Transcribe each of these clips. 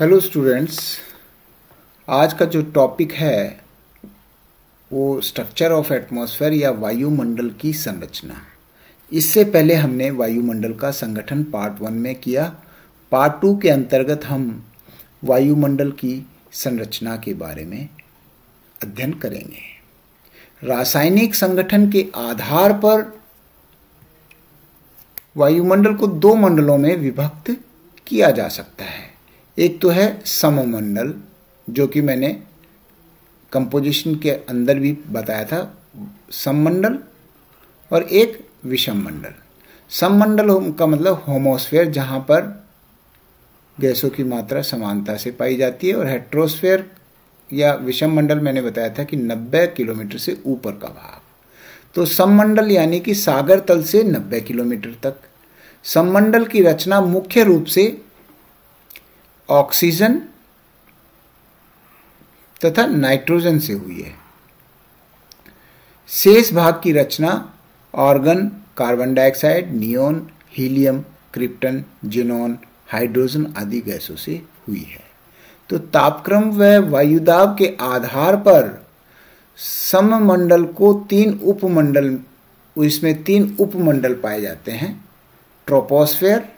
Hello students, आज का जो टॉपिक है वो स्ट्रक्चर ऑफ एटमॉस्फेयर या वायुमंडल की संरचना। इससे पहले हमने वायुमंडल का संगठन पार्ट 1 में किया। पार्ट 2 के अंतर्गत हम वायुमंडल की संरचना के बारे में अध्ययन करेंगे। रासायनिक संगठन के आधार पर वायुमंडल को दो मंडलों में विभक्त किया जा सकता है। एक तो है सममंडल, जो कि मैंने कंपोजिशन के अंदर भी बताया था, सममंडल, और एक विषम मंडल। सममंडल का मतलब होमोस्फेयर, जहां पर गैसों की मात्रा समानता से पाई जाती है, और हेट्रोस्फेयर या विषम मंडल मैंने बताया था कि 90 किलोमीटर से ऊपर का भाग। तो सममंडल यानी कि सागर तल से 90 किलोमीटर तक। सममंडल की रचना मुख्य रूप से ऑक्सीजन तथा नाइट्रोजन से हुई है। शेष भाग की रचना argon, carbon dioxide, neon, helium, krypton, xenon, hydrogen आदि गैसों से हुई है। तो तापक्रम व वायुदाब के आधार पर सममंडल को इसमें तीन उपमंडल पाए जाते हैं: ट्रोपोस्फेयर,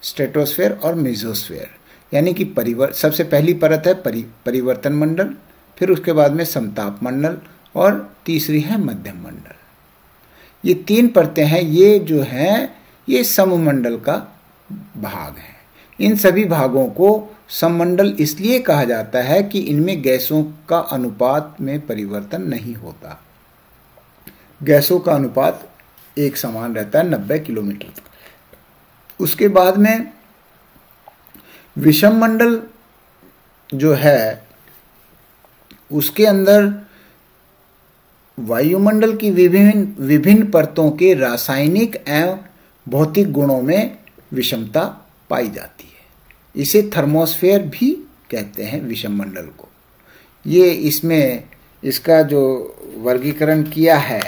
स्ट्रेटोस्फेयर और मेसोस्फेयर। यानी कि सबसे पहली परत है परिवर्तन मंडल, फिर उसके बाद में समताप मंडल, और तीसरी है मध्यम मंडल। ये तीन परतें हैं। ये जो हैं ये सममंडल का भाग है। इन सभी भागों को सममंडल इसलिए कहा जाता है कि इनमें गैसों का अनुपात में परिवर्तन नहीं होता। गैसों का अनुपात एक समान रहता है 90 किलोमीटर तक। उसके बाद में विषम मंडल जो है, उसके अंदर वायुमंडल की विभिन्न परतों के रासायनिक एवं भौतिक गुणों में विषमता पाई जाती है। इसे थर्मोस्फेयर भी कहते हैं विषम मंडल को। इसका जो वर्गीकरण किया है,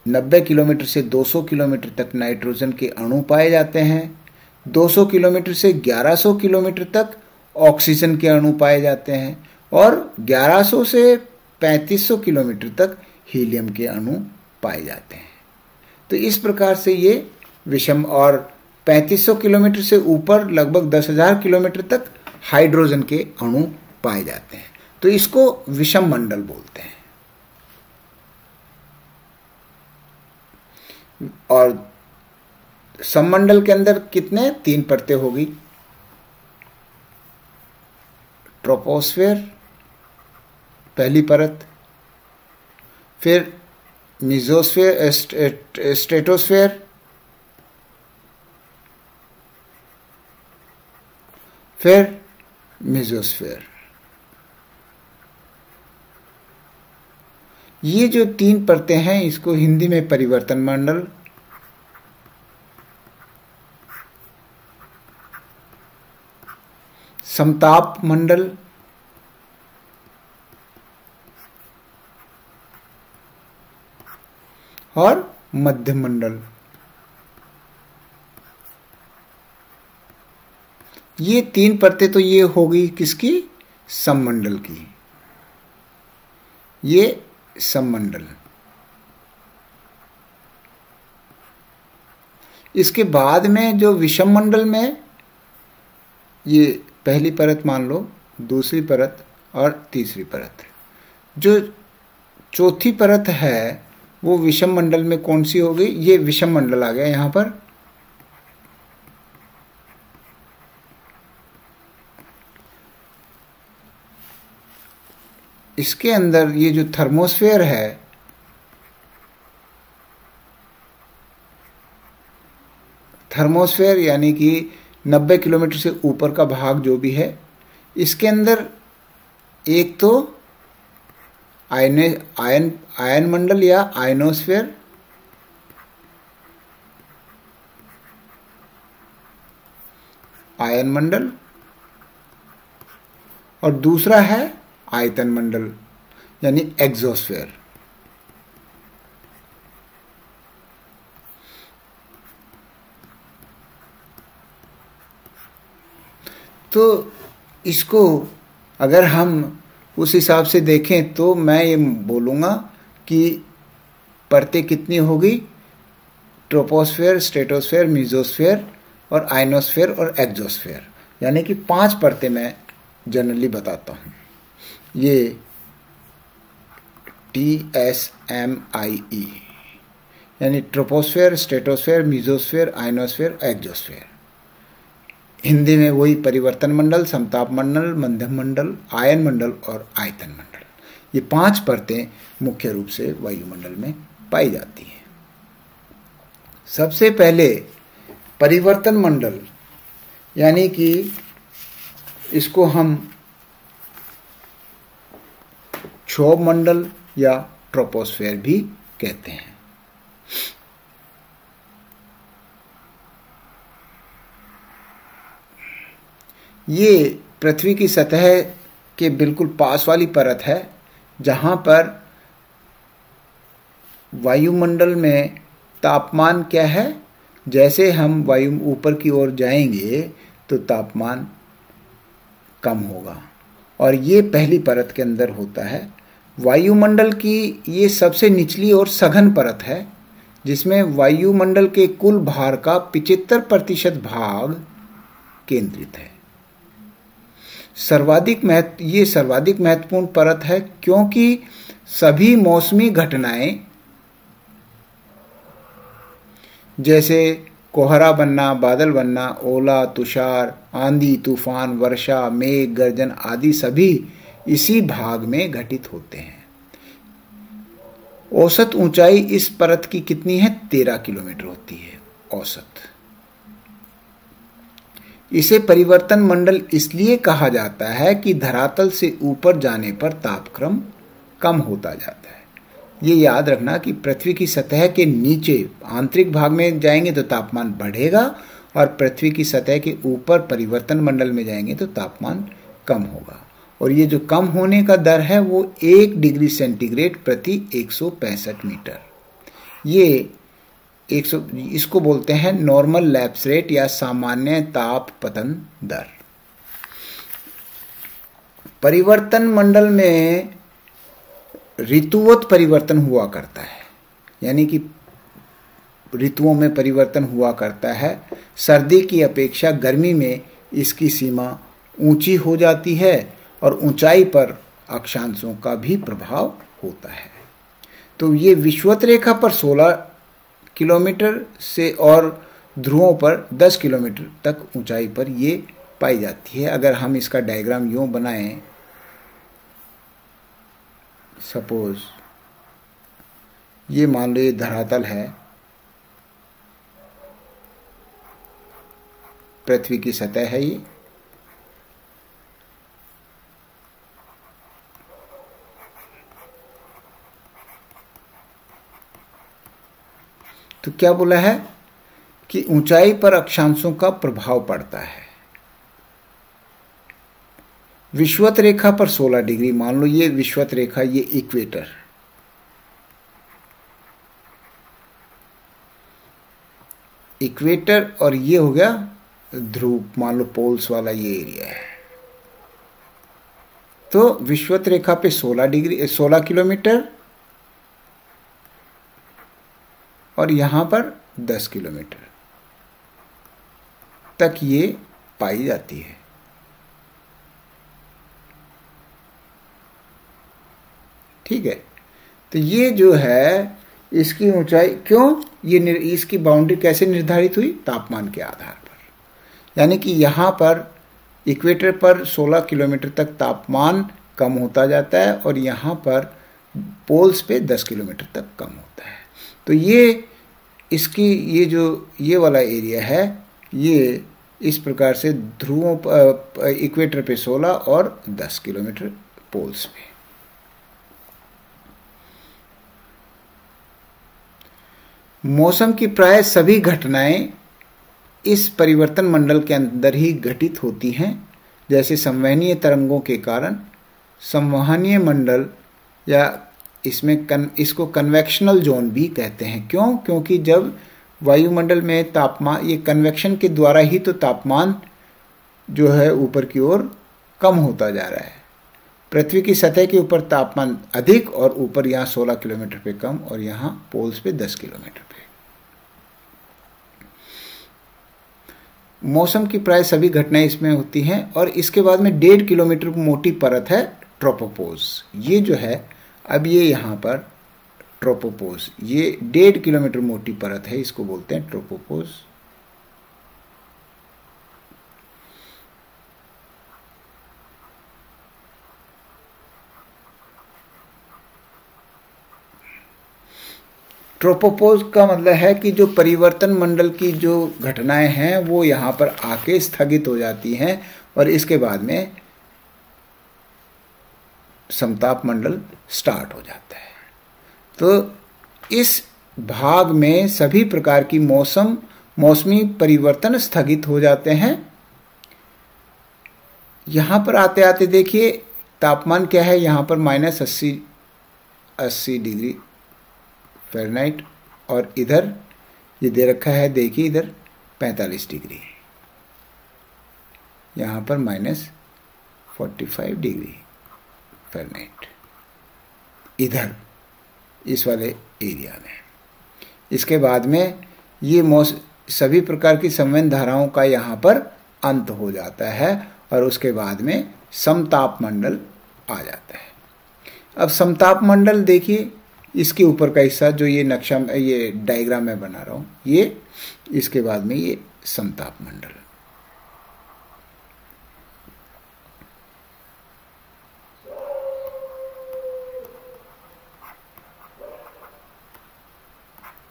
90 किलोमीटर से 200 किलोमीटर तक नाइट्रोजन के अणु पाए जाते हैं, 200 किलोमीटर से 1100 किलोमीटर तक ऑक्सीजन के अणु पाए जाते हैं, और 1100 से 3500 किलोमीटर तक हीलियम के अणु पाए जाते हैं। तो इस प्रकार से ये विषम, और 3500 किलोमीटर से ऊपर लगभग 10,000 किलोमीटर तक हाइड्रोजन के अणु पाए जाते हैं। तो इसको विषम मंडल बोलते हैं। और सममंडल के अंदर कितने? तीन परतें होगी: ट्रोपोस्फेयर पहली परत, फिर मेसोस्फेयर, स्ट्रेटोस्फेयर, फिर मेसोस्फेयर। ये जो तीन परतें हैं, इसको हिंदी में परिवर्तन मंडल, समताप मंडल, और मध्य मंडल। ये तीन परतें तो ये होगी किसकी? सममंडल की। ये सममंडल। इसके बाद में जो विषम मंडल में, ये पहली परत मान लो, दूसरी परत और तीसरी परत। जो चौथी परत है वो विषम मंडल में कौन सी हो गई? ये विषम मंडल आ गया यहां पर। इसके अंदर ये जो थर्मोस्फेयर है, थर्मोस्फेयर यानी कि 90 किलोमीटर से ऊपर का भाग जो भी है, इसके अंदर एक तो आयन मंडल या आयनोस्फेयर, आयन मंडल, और दूसरा है आयतन मंडल यानी एक्सोस्फेयर। तो इसको अगर हम उस हिसाब से देखें तो मैं ये बोलूँगा कि परतें कितनी होगी, ट्रोपोस्फेयर, स्ट्रेटोस्फेयर, मीजोस्फेयर और आयनोस्फेयर और एक्सोस्फेयर, यानी कि 5 परतें मैं जनरली बताता हूँ। ये TSMIE यानी troposphere, stratosphere, mesosphere, ionosphere, exosphere. Hindi में वही परिवर्तन मंडल, समताप मंडल, मध्यम मंडल, आयन मंडल और आयतन मंडल। ये 5 परतें मुख्य रूप से वायुमंडल में पाई जाती हैं। सबसे पहले परिवर्तन मंडल, यानी कि इसको हम क्षोभ मंडल या ट्रोपोस्फेयर भी कहते हैं। ये पृथ्वी की सतह के बिल्कुल पास वाली परत है, जहां पर वायुमंडल में तापमान क्या है, जैसे हम वायु ऊपर की ओर जाएंगे तो तापमान कम होगा, और ये पहली परत के अंदर होता है। वायुमंडल की ये सबसे निचली और सघन परत है, जिसमें वायुमंडल के कुल भार का 75% भाग केंद्रित है। ये सर्वाधिक महत्वपूर्ण परत है, क्योंकि सभी मौसमी घटनाएं जैसे कोहरा बनना, बादल बनना, ओला, तुषार, आंधी, तूफान, वर्षा, मेघ, गर्जन आदि सभी इसी भाग में घटित होते हैं। औसत ऊंचाई इस परत की कितनी है? 13 किलोमीटर होती है औसत। इसे परिवर्तन मंडल इसलिए कहा जाता है कि धरातल से ऊपर जाने पर तापक्रम कम होता जाता है। ये याद रखना कि पृथ्वी की सतह के नीचे आंतरिक भाग में जाएंगे तो तापमान बढ़ेगा, और पृथ्वी की सतह के ऊपर परिवर्तन मंडल में जाएंगे तो तापमान कम होगा। और ये जो कम होने का दर है वो 1 डिग्री सेंटीग्रेड प्रति 165 मीटर। ये इसको बोलते हैं नॉर्मल लैप्स रेट या सामान्य ताप पतन दर। परिवर्तन मंडल में ऋतुवत परिवर्तन हुआ करता है, यानी कि ऋतुओं में परिवर्तन हुआ करता है। सर्दी की अपेक्षा गर्मी में इसकी सीमा ऊंची हो जाती है, और ऊंचाई पर अक्षांशों का भी प्रभाव होता है। तो ये विषुवत रेखा पर 16 किलोमीटर से और ध्रुवों पर 10 किलोमीटर तक ऊंचाई पर ये पाई जाती है। अगर हम इसका डायग्राम यूं बनाएं, सपोज ये मान लो ये धरातल है, पृथ्वी की सतह है ये, तो क्या बोला है कि ऊंचाई पर अक्षांशों का प्रभाव पड़ता है। विषुवत रेखा पर 16 डिग्री, मान लो ये विषुवत रेखा, ये इक्वेटर, इक्वेटर, और ये हो गया ध्रुव, मान लो पोल्स वाला ये एरिया है। तो विषुवत रेखा पे 16 किलोमीटर, और यहां पर 10 किलोमीटर तक ये पाई जाती है। ठीक है, तो ये जो है इसकी ऊंचाई, क्यों ये इसकी बाउंड्री कैसे निर्धारित हुई? तापमान के आधार पर। यानी कि यहां पर इक्वेटर पर 16 किलोमीटर तक तापमान कम होता जाता है, और यहां पर पोल्स पे 10 किलोमीटर तक कम होता है। तो ये इसकी ये वाला एरिया है, ये इस प्रकार से ध्रुवों इक्वेटर पे 16 और 10 किलोमीटर पोल्स पे। मौसम की प्राय सभी घटनाएं इस परिवर्तन मंडल के अंदर ही घटित होती हैं, जैसे संवहनीय तरंगों के कारण संवहनीय मंडल, या इसको कन्वेक्शनल जोन भी कहते हैं। क्यों? क्योंकि जब वायुमंडल में तापमान, ये कन्वेक्शन के द्वारा ही तो तापमान जो है ऊपर की ओर कम होता जा रहा है। पृथ्वी की सतह के ऊपर तापमान अधिक और ऊपर यहाँ 16 किलोमीटर पे कम और यहाँ पोल्स पे 10 किलोमीटर पे। मौसम की प्राय सभी घटनाएं इसमें होती हैं। और इसके बाद में 1.5 किलोमीटर मोटी परत है ट्रोपोपोज। ये जो है अब ये यहाँ पर ट्रोपोपोज, ये 1.5 किलोमीटर मोटी परत है, इसको बोलते हैं ट्रोपोपोज। ट्रोपोपोज का मतलब है कि जो परिवर्तन मंडल की जो घटनाएं हैं वो यहाँ पर आके स्थगित हो जाती हैं और इसके बाद में समताप मंडल स्टार्ट हो जाता है। तो इस भाग में सभी प्रकार की मौसमी परिवर्तन स्थगित हो जाते हैं। यहाँ पर आते आते देखिए तापमान क्या है, यहाँ पर -80 डिग्री फ़ारेनहाइट और इधर ये दे रखा है, देखिए इधर 45 डिग्री, यहाँ पर -45 डिग्री फ़ारेनहाइट इधर इस वाले एरिया में। इसके बाद में ये सभी प्रकार की संवहन धाराओं का यहाँ पर अंत हो जाता है और उसके बाद में समताप मंडल आ जाता है। अब समताप मंडल देखिए, इसके ऊपर का हिस्सा जो ये नक्शा, ये डायग्राम में बना रहा हूँ, ये इसके बाद में ये समताप मंडल।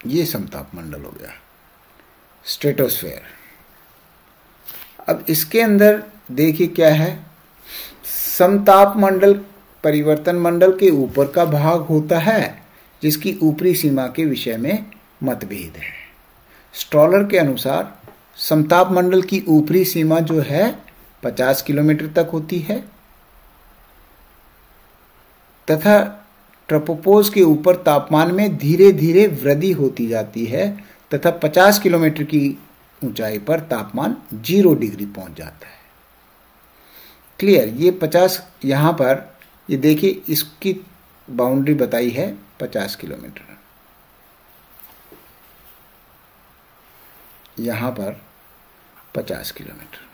ये समताप मंडल हो गया, स्ट्रेटोस्फेयर। अब इसके अंदर देखिए क्या है, समताप मंडल परिवर्तन मंडल के ऊपर का भाग होता है जिसकी ऊपरी सीमा के विषय में मतभेद है। स्ट्रॉलर के अनुसार समताप मंडल की ऊपरी सीमा जो है 50 किलोमीटर तक होती है तथा ट्रोपोपोज के ऊपर तापमान में धीरे धीरे वृद्धि होती जाती है तथा 50 किलोमीटर की ऊंचाई पर तापमान 0 डिग्री पहुंच जाता है। क्लियर? ये 50 यहाँ पर ये देखिए इसकी बाउंड्री बताई है 50 किलोमीटर, यहाँ पर 50 किलोमीटर।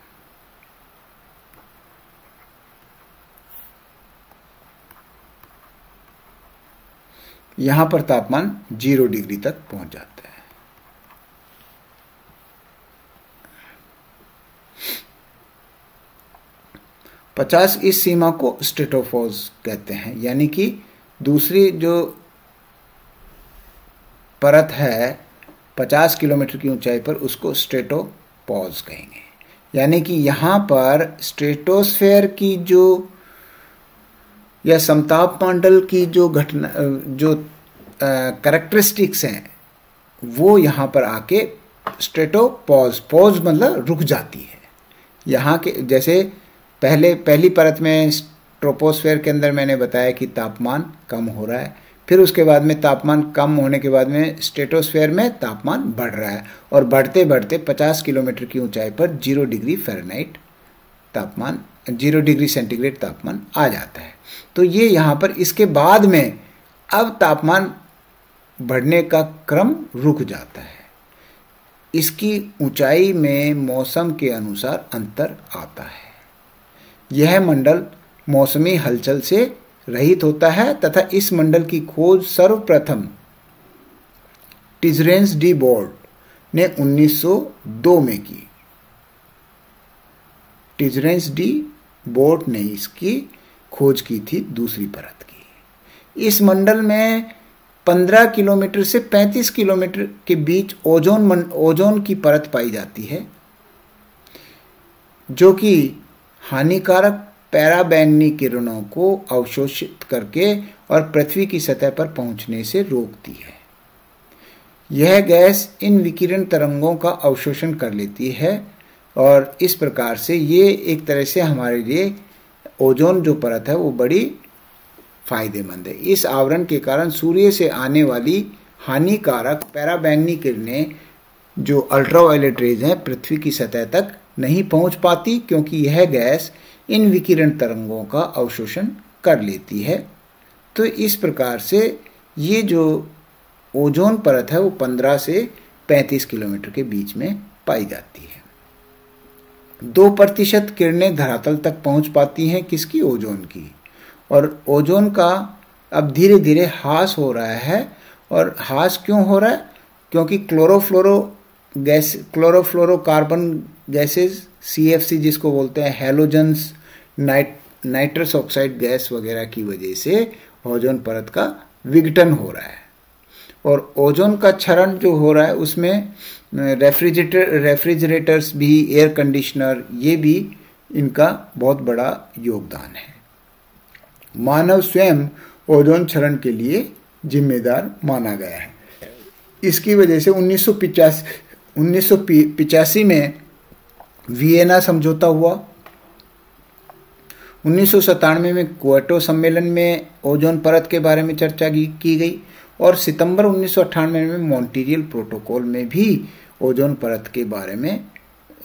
यहाँ पर तापमान 0 डिग्री तक पहुंच जाता है। पचास इस सीमा को स्ट्रेटोपोज कहते हैं, यानी कि दूसरी जो परत है 50 किलोमीटर की ऊंचाई पर उसको स्ट्रेटोपोज कहेंगे। यानी कि यहाँ पर स्ट्रेटोस्फेयर की जो या समताप मंडल की जो घटना जो कैरेक्टरिस्टिक्स हैं वो यहाँ पर आके स्ट्रेटोपोज, पोज मतलब रुक जाती है। यहाँ के जैसे पहली परत में ट्रोपोस्फेयर के अंदर मैंने बताया कि तापमान कम हो रहा है, फिर उसके बाद में तापमान कम होने के बाद में स्ट्रेटोस्फेयर में तापमान बढ़ रहा है और बढ़ते बढ़ते 50 किलोमीटर की ऊंचाई पर 0 डिग्री फ़ारेनहाइट तापमान, 0 डिग्री सेंटीग्रेड तापमान आ जाता है। तो ये यहाँ पर इसके बाद में अब तापमान बढ़ने का क्रम रुक जाता है। इसकी ऊंचाई में मौसम के अनुसार अंतर आता है। यह मंडल मौसमी हलचल से रहित होता है तथा इस मंडल की खोज सर्वप्रथम टिजरेंस डी बोर्ड ने 1902 में की। टिजरेंस डी बोर्ड ने इसकी खोज की थी दूसरी परत की। इस मंडल में 15 किलोमीटर से 35 किलोमीटर के बीच ओजोन की परत पाई जाती है जो कि हानिकारक पैराबैंगनी किरणों को अवशोषित करके और पृथ्वी की सतह पर पहुंचने से रोकती है। यह गैस इन विकिरण तरंगों का अवशोषण कर लेती है और इस प्रकार से ये एक तरह से हमारे लिए ओजोन जो परत है वो बड़ी फायदेमंद है। इस आवरण के कारण सूर्य से आने वाली हानिकारक पैराबैंगनी किरणें जो अल्ट्रावायलेट रेज हैं पृथ्वी की सतह तक नहीं पहुंच पाती क्योंकि यह गैस इन विकिरण तरंगों का अवशोषण कर लेती है। तो इस प्रकार से ये जो ओजोन परत है वो 15 से 35 किलोमीटर के बीच में पाई जाती है। 2% किरणें धरातल तक पहुंच पाती हैं, किसकी? ओजोन की। और ओजोन का अब धीरे धीरे ह्रास हो रहा है। और ह्रास क्यों हो रहा है? क्योंकि क्लोरोफ्लोरोकार्बन गैसेस, CFC जिसको बोलते हैं, हैलोजन्स, नाइट्रस ऑक्साइड गैस वगैरह की वजह से ओजोन परत का विघटन हो रहा है। और ओजोन का क्षरण जो हो रहा है उसमें रेफ्रिजरेटर्स भी, एयर कंडीशनर, ये भी इनका बहुत बड़ा योगदान है। मानव स्वयं ओजोन क्षरण के लिए जिम्मेदार माना गया है। इसकी वजह से 1985 में वियना समझौता हुआ। 1997 में क्योटो सम्मेलन में ओजोन परत के बारे में चर्चा की गई। और सितंबर 1998 में मॉन्ट्रियल प्रोटोकॉल में भी ओजोन परत के बारे में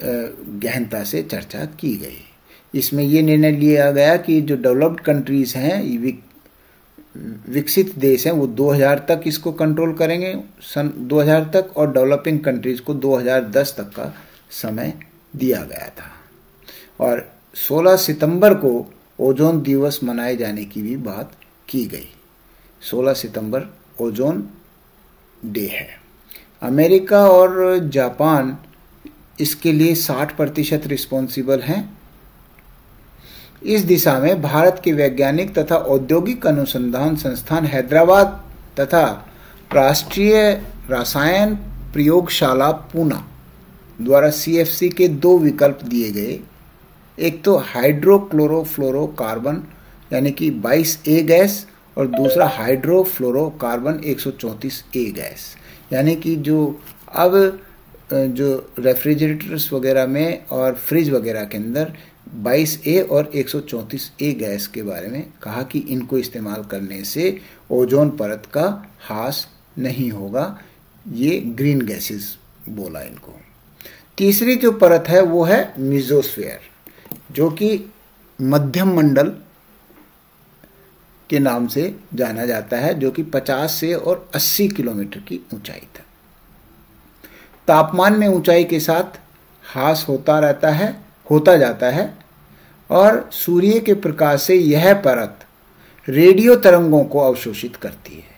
गहनता से चर्चा की गई। इसमें यह निर्णय लिया गया कि जो डेवलप्ड कंट्रीज हैं, विकसित देश हैं, वो 2000 तक इसको कंट्रोल करेंगे, सन 2000 तक, और डेवलपिंग कंट्रीज को 2010 तक का समय दिया गया था। और 16 सितंबर को ओजोन दिवस मनाए जाने की भी बात की गई। 16 सितंबर ओजोन डे है। अमेरिका और जापान इसके लिए 60% रिस्पॉन्सिबल हैं। इस दिशा में भारत के वैज्ञानिक तथा औद्योगिक अनुसंधान संस्थान हैदराबाद तथा राष्ट्रीय रसायन प्रयोगशाला पूना द्वारा CFC के 2 विकल्प दिए गए। एक तो हाइड्रोक्लोरोफ्लोरोकार्बन यानी कि 22A गैस, और दूसरा हाइड्रोफ्लोरोकार्बन 134A गैस। यानी कि जो रेफ्रिजरेटर्स वगैरह में और फ्रिज वगैरह के अंदर 22A और 134A गैस के बारे में कहा कि इनको इस्तेमाल करने से ओजोन परत का ह्रास नहीं होगा। ये ग्रीन गैसेस बोला इनको। तीसरी जो परत है वो है मेसोस्फीयर, जो कि मध्यम मंडल के नाम से जाना जाता है, जो कि 50 से और 80 किलोमीटर की ऊंचाई तक। तापमान में ऊंचाई के साथ ह्रास होता जाता है और सूर्य के प्रकाश से यह परत रेडियो तरंगों को अवशोषित करती है।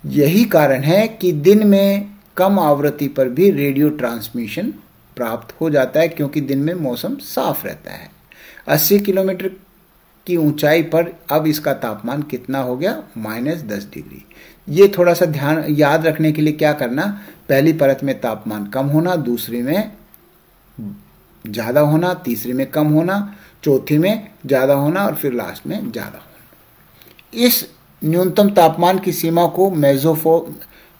यही कारण है कि दिन में कम आवृत्ति पर भी रेडियो ट्रांसमिशन प्राप्त हो जाता है, क्योंकि दिन में मौसम साफ रहता है। 80 किलोमीटर की ऊंचाई पर अब इसका तापमान कितना हो गया? -10 डिग्री। ये थोड़ा सा ध्यान याद रखने के लिए क्या करना, पहली परत में तापमान कम होना, दूसरी में ज्यादा होना, तीसरी में कम होना, चौथी में ज्यादा होना और फिर लास्ट में ज्यादा होना। इस न्यूनतम तापमान की सीमा को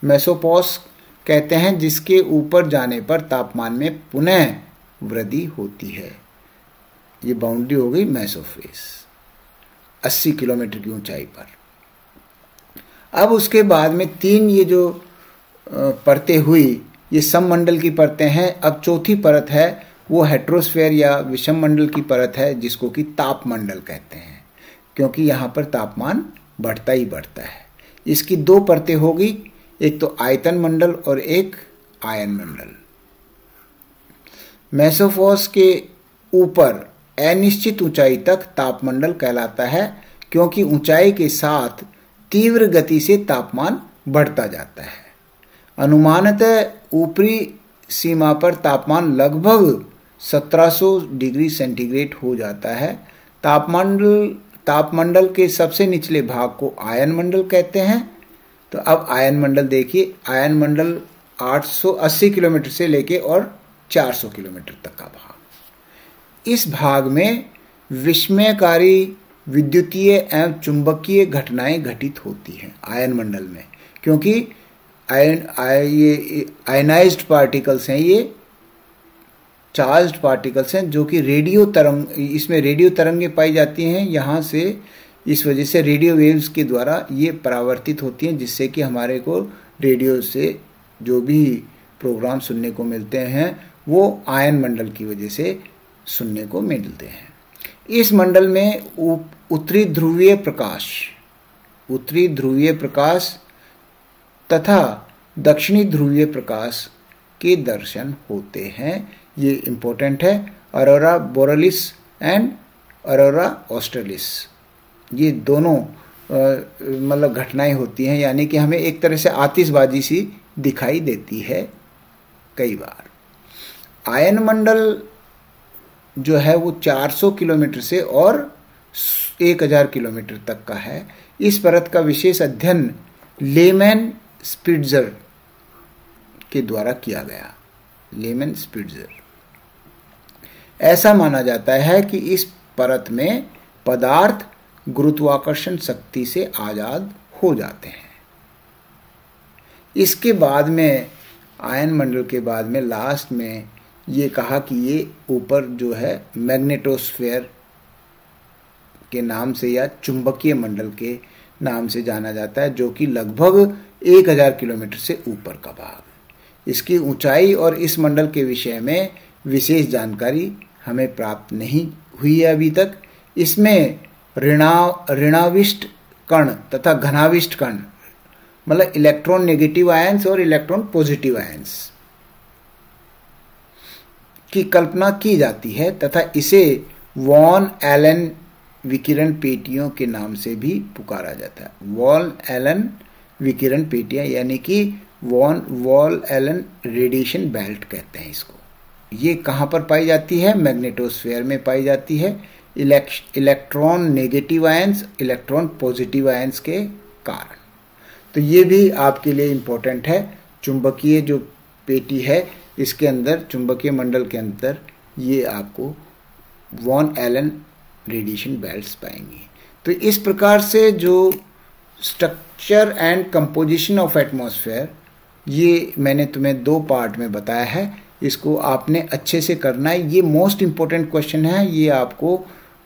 मेसोपॉस कहते हैं, जिसके ऊपर जाने पर तापमान में पुनः वृद्धि होती है। ये बाउंड्री हो गई मेसोफेस 80 किलोमीटर की ऊंचाई पर। अब उसके बाद में 3 ये जो परतें हुई, ये सममंडल की परतें हैं। अब चौथी परत है वो हेट्रोस्फेयर या विषम मंडल की परत है, जिसको कि तापमंडल कहते हैं, क्योंकि यहाँ पर तापमान बढ़ता ही बढ़ता है। इसकी 2 परतें होगी, एक तो आयतन मंडल और एक आयन मंडल। मेसोफॉस के ऊपर अनिश्चित ऊंचाई तक तापमंडल कहलाता है, क्योंकि ऊंचाई के साथ तीव्र गति से तापमान बढ़ता जाता है। अनुमानतः ऊपरी सीमा पर तापमान लगभग 1700 डिग्री सेंटीग्रेड हो जाता है। तापमंडल के सबसे निचले भाग को आयन मंडल कहते हैं। तो अब आयन मंडल देखिए, आयन मंडल 880 किलोमीटर से लेके और 400 किलोमीटर तक का भाग। इस भाग में विस्मयकारी विद्युतीय एवं चुंबकीय घटनाएं घटित होती हैं आयन मंडल में, क्योंकि ये आयनाइज्ड पार्टिकल्स हैं, ये चार्ज्ड पार्टिकल्स हैं, जो कि इसमें रेडियो तरंगें पाई जाती हैं यहाँ से। इस वजह से रेडियो वेव्स के द्वारा ये परावर्तित होती हैं, जिससे कि हमारे को रेडियो से जो भी प्रोग्राम सुनने को मिलते हैं वो आयन मंडल की वजह से सुनने को मिलते हैं। इस मंडल में उत्तरी ध्रुवीय प्रकाश तथा दक्षिणी ध्रुवीय प्रकाश के दर्शन होते हैं। ये इंपॉर्टेंट है। Arora borealis and Arora australis, ये दोनों मतलब घटनाएं होती हैं, यानी कि हमें एक तरह से आतिशबाजी सी दिखाई देती है कई बार। आयन मंडल जो है वो 400 किलोमीटर से और 1000 किलोमीटर तक का है। इस परत का विशेष अध्ययन लेमैन स्पिट्जर के द्वारा किया गया। लेमैन स्पिट्जर, ऐसा माना जाता है कि इस परत में पदार्थ गुरुत्वाकर्षण शक्ति से आजाद हो जाते हैं। इसके बाद में आयन मंडल के बाद में लास्ट में ये कहा कि ये ऊपर जो है मैग्नेटोस्फेयर के नाम से या चुंबकीय मंडल के नाम से जाना जाता है, जो कि लगभग 1000 किलोमीटर से ऊपर का भाग। इसकी ऊंचाई और इस मंडल के विषय में विशेष जानकारी हमें प्राप्त नहीं हुई है अभी तक। इसमें ऋणाविष्ट कण तथा घनाविष्ट कण, मतलब इलेक्ट्रॉन नेगेटिव आयंस और इलेक्ट्रॉन पॉजिटिव आयंस की कल्पना की जाती है तथा इसे वॉन एलन विकिरण पेटियों के नाम से भी पुकारा जाता है। वॉन एलन विकिरण पेटियां, यानी कि वॉन एलन रेडिएशन बेल्ट कहते हैं इसको। ये कहाँ पर पाई जाती है? मैग्नेटोस्फेयर में पाई जाती है। Electron negative ions, electron positive ions के कारण। तो ये भी आपके लिए इम्पोर्टेंट है। चुंबकीय जो पेटी है इसके अंदर, चुंबकीय मंडल के अंदर ये आपको वॉन एलन रेडिएशन बेल्ट्स पाएंगे। तो इस प्रकार से जो structure and composition of atmosphere, ये मैंने तुम्हें 2 पार्ट में बताया है। इसको आपने अच्छे से करना है। ये मोस्ट इम्पोर्टेंट क्वेश्चन है, ये आपको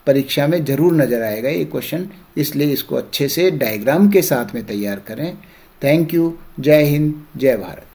परीक्षा में जरूर नजर आएगा ये क्वेश्चन, इसलिए इसको अच्छे से डायग्राम के साथ में तैयार करें। Thank you. जय हिंद, जय भारत।